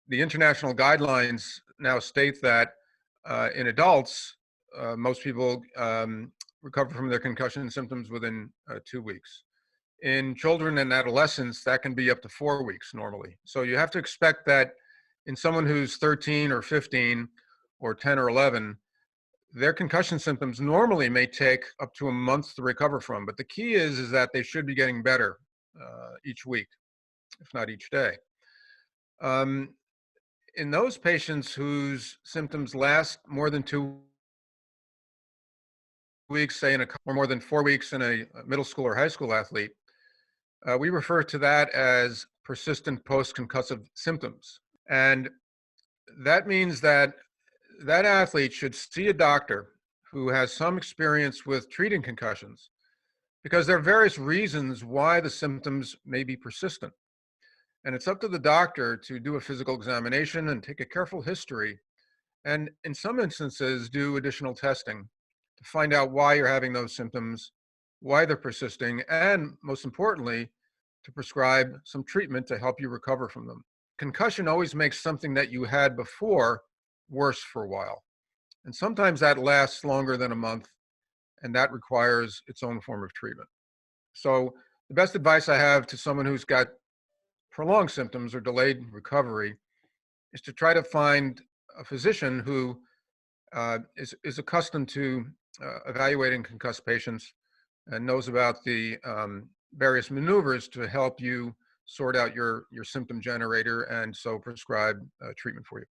the international guidelines now state that in adults, most people recover from their concussion symptoms within 2 weeks. In children and adolescents, that can be up to 4 weeks normally. So you have to expect that in someone who's 13 or 15 or 10 or 11, their concussion symptoms normally may take up to a month to recover from. But the key is that they should be getting better each week, if not each day. In those patients whose symptoms last more than 2 weeks, say or more than 4 weeks in a middle school or high school athlete, we refer to that as persistent post-concussive symptoms. And that means that that athlete should see a doctor who has some experience with treating concussions, because there are various reasons why the symptoms may be persistent. And it's up to the doctor to do a physical examination and take a careful history, and in some instances, do additional testing to find out why you're having those symptoms, why they're persisting, and most importantly, to prescribe some treatment to help you recover from them. Concussion always makes something that you had before worse for a while. And sometimes that lasts longer than a month, and that requires its own form of treatment. So the best advice I have to someone who's got prolonged symptoms or delayed recovery is to try to find a physician who is accustomed to evaluating concussed patients and knows about the various maneuvers to help you sort out your symptom generator and so prescribe treatment for you.